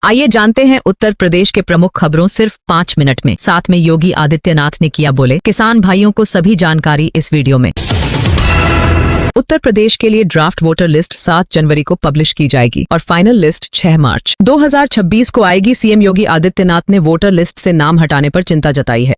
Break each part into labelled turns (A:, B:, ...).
A: आइए जानते हैं उत्तर प्रदेश के प्रमुख खबरों सिर्फ 5 मिनट में। साथ में योगी आदित्यनाथ ने किया बोले, किसान भाइयों को सभी जानकारी इस वीडियो में। उत्तर प्रदेश के लिए ड्राफ्ट वोटर लिस्ट 7 जनवरी को पब्लिश की जाएगी और फाइनल लिस्ट 6 मार्च 2026 को आएगी। सीएम योगी आदित्यनाथ ने वोटर लिस्ट से नाम हटाने पर चिंता जताई है।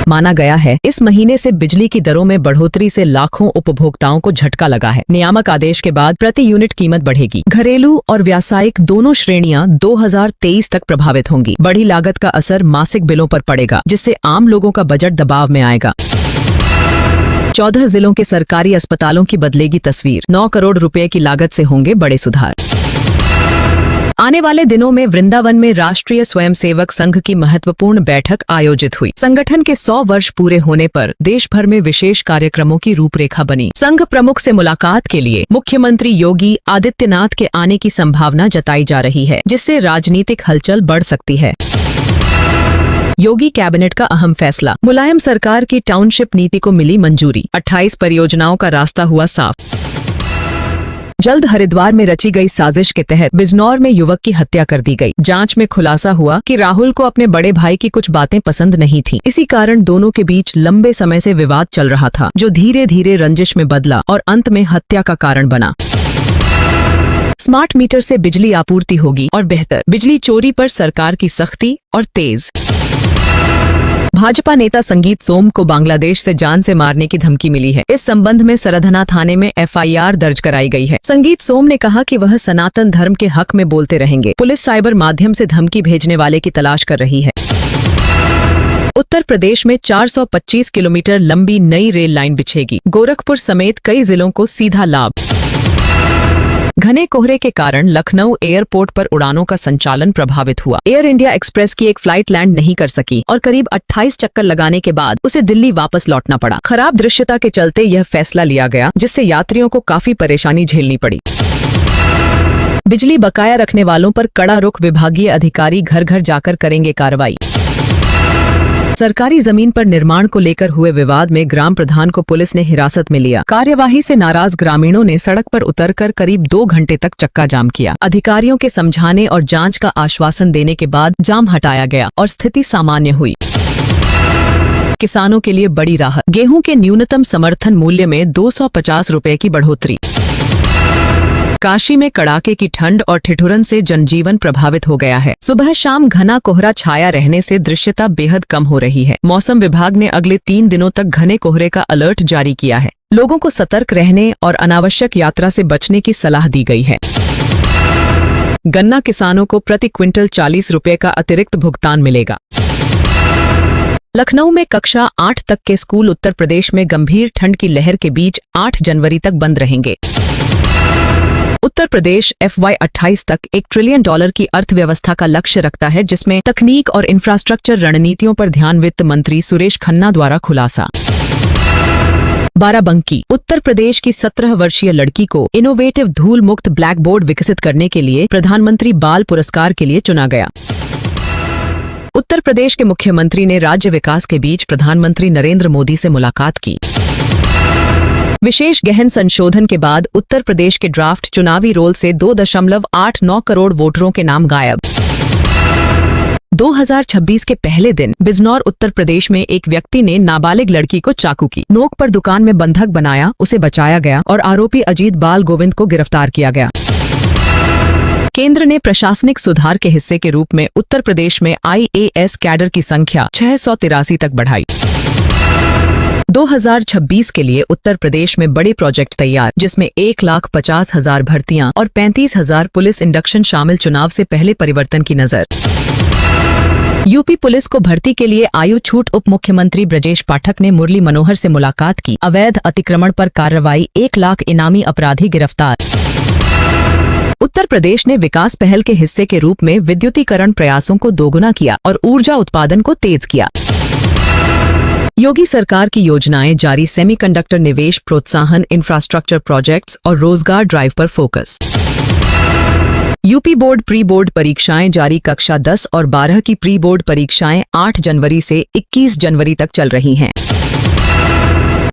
A: माना गया है इस महीने से बिजली की दरों में बढ़ोतरी से लाखों उपभोक्ताओं को झटका लगा है। नियामक आदेश के बाद प्रति यूनिट कीमत बढ़ेगी। घरेलू और व्यावसायिक दोनों श्रेणियां 2023 तक प्रभावित होंगी। बढ़ी लागत का असर मासिक बिलों पर पड़ेगा, जिससे आम लोगों का बजट दबाव में आएगा। 14 जिलों के सरकारी अस्पतालों की बदलेगी तस्वीर। 9 करोड़ रुपए की लागत से होंगे बड़े सुधार। आने वाले दिनों में वृंदावन में राष्ट्रीय स्वयंसेवक संघ की महत्वपूर्ण बैठक आयोजित हुई। संगठन के 100 वर्ष पूरे होने पर देश भर में विशेष कार्यक्रमों की रूपरेखा बनी। संघ प्रमुख से मुलाकात के लिए मुख्यमंत्री योगी आदित्यनाथ के आने की संभावना जताई जा रही है, जिससे राजनीतिक हलचल बढ़ सकती है। योगी कैबिनेट का अहम फैसला। मुलायम सरकार की टाउनशिप नीति को मिली मंजूरी। 28 परियोजनाओं का रास्ता हुआ साफ। जल्द हरिद्वार में रची गई साजिश के तहत बिजनौर में युवक की हत्या कर दी गई। जांच में खुलासा हुआ कि राहुल को अपने बड़े भाई की कुछ बातें पसंद नहीं थीं। इसी कारण दोनों के बीच लंबे समय से विवाद चल रहा था, जो धीरे धीरे रंजिश में बदला और अंत में हत्या का कारण बना। स्मार्ट मीटर से बिजली आपूर्ति होगी और बेहतर। बिजली चोरी पर सरकार की सख्ती और तेज। भाजपा नेता संगीत सोम को बांग्लादेश से जान से मारने की धमकी मिली है। इस संबंध में सरधना थाने में एफआईआर दर्ज कराई गई है। संगीत सोम ने कहा कि वह सनातन धर्म के हक में बोलते रहेंगे। पुलिस साइबर माध्यम से धमकी भेजने वाले की तलाश कर रही है। उत्तर प्रदेश में 425 किलोमीटर लंबी नई रेल लाइन बिछेगी। गोरखपुर समेत कई जिलों को सीधा लाभ। घने कोहरे के कारण लखनऊ एयरपोर्ट पर उड़ानों का संचालन प्रभावित हुआ। एयर इंडिया एक्सप्रेस की एक फ्लाइट लैंड नहीं कर सकी और करीब 28 चक्कर लगाने के बाद उसे दिल्ली वापस लौटना पड़ा। खराब दृश्यता के चलते यह फैसला लिया गया, जिससे यात्रियों को काफी परेशानी झेलनी पड़ी। बिजली बकाया रखने वालों पर कड़ा रुख। विभागीय अधिकारी घर घर जाकर करेंगे कार्रवाई। सरकारी जमीन पर निर्माण को लेकर हुए विवाद में ग्राम प्रधान को पुलिस ने हिरासत में लिया। कार्यवाही से नाराज ग्रामीणों ने सड़क पर उतरकर करीब 2 घंटे तक चक्का जाम किया। अधिकारियों के समझाने और जांच का आश्वासन देने के बाद जाम हटाया गया और स्थिति सामान्य हुई। किसानों के लिए बड़ी राहत। गेहूं के न्यूनतम समर्थन मूल्य में 250 रुपए की बढ़ोतरी। काशी में कड़ाके की ठंड और ठिठुरन से जनजीवन प्रभावित हो गया है। सुबह शाम घना कोहरा छाया रहने से दृश्यता बेहद कम हो रही है। मौसम विभाग ने अगले 3 दिनों तक घने कोहरे का अलर्ट जारी किया है। लोगों को सतर्क रहने और अनावश्यक यात्रा से बचने की सलाह दी गई है। गन्ना किसानों को प्रति क्विंटल 40 रुपए का अतिरिक्त भुगतान मिलेगा। लखनऊ में कक्षा 8 तक के स्कूल उत्तर प्रदेश में गंभीर ठंड की लहर के बीच 8 जनवरी तक बंद रहेंगे। उत्तर प्रदेश FY28 तक $1 ट्रिलियन की अर्थव्यवस्था का लक्ष्य रखता है, जिसमें तकनीक और इंफ्रास्ट्रक्चर रणनीतियों पर ध्यान। वित्त मंत्री सुरेश खन्ना द्वारा खुलासा। बाराबंकी। उत्तर प्रदेश की 17 वर्षीय लड़की को इनोवेटिव धूल मुक्त ब्लैक बोर्ड विकसित करने के लिए प्रधानमंत्री बाल पुरस्कार के लिए चुना गया। उत्तर प्रदेश के मुख्यमंत्री ने राज्य विकास के बीच प्रधानमंत्री नरेंद्र मोदी से मुलाकात की। विशेष गहन संशोधन के बाद उत्तर प्रदेश के ड्राफ्ट चुनावी रोल से 2.89 करोड़ वोटरों के नाम गायब। 2026 के पहले दिन बिजनौर उत्तर प्रदेश में एक व्यक्ति ने नाबालिग लड़की को चाकू की नोक पर दुकान में बंधक बनाया, उसे बचाया गया और आरोपी अजीत बाल गोविंद को गिरफ्तार किया गया। केंद्र ने प्रशासनिक सुधार के हिस्से के रूप में उत्तर प्रदेश में IAS कैडर की संख्या 683 तक बढ़ाई। 2026 के लिए उत्तर प्रदेश में बड़े प्रोजेक्ट तैयार, जिसमें 1,50,000 भर्तियां और 35,000 पुलिस इंडक्शन शामिल। चुनाव से पहले परिवर्तन की नजर। यूपी पुलिस को भर्ती के लिए आयु छूट। उप मुख्यमंत्री ब्रजेश पाठक ने मुरली मनोहर से मुलाकात की। अवैध अतिक्रमण पर कार्रवाई। 1 लाख इनामी अपराधी गिरफ्तार। उत्तर प्रदेश ने विकास पहल के हिस्से के रूप में विद्युतीकरण प्रयासों को दोगुना किया और ऊर्जा उत्पादन को तेज किया। योगी सरकार की योजनाएं जारी। सेमीकंडक्टर निवेश प्रोत्साहन, इंफ्रास्ट्रक्चर प्रोजेक्ट्स और रोजगार ड्राइव पर focus. UP board pre board परीक्षाएं जारी। कक्षा 10 और 12 की प्री बोर्ड परीक्षाएं 8 जनवरी से 21 जनवरी तक चल रही हैं।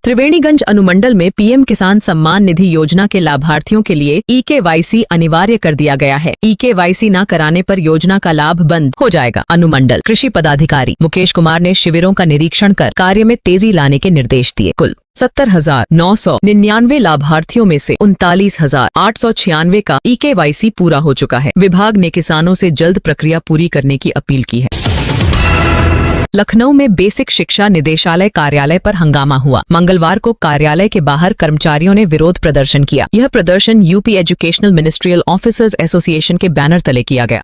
A: त्रिवेणीगंज अनुमंडल में पीएम किसान सम्मान निधि योजना के लाभार्थियों के लिए EKYC अनिवार्य कर दिया गया है। EKYC न कराने पर योजना का लाभ बंद हो जाएगा। अनुमंडल कृषि पदाधिकारी मुकेश कुमार ने शिविरों का निरीक्षण कर कार्य में तेजी लाने के निर्देश दिए। कुल 70,999 लाभार्थियों में से 39,896 का EKYC पूरा हो चुका है। विभाग ने किसानों से जल्द प्रक्रिया पूरी करने की अपील की है। लखनऊ में बेसिक शिक्षा निदेशालय कार्यालय पर हंगामा हुआ। मंगलवार को कार्यालय के बाहर कर्मचारियों ने विरोध प्रदर्शन किया। यह प्रदर्शन UP educational ministerial officers association के बैनर तले किया गया।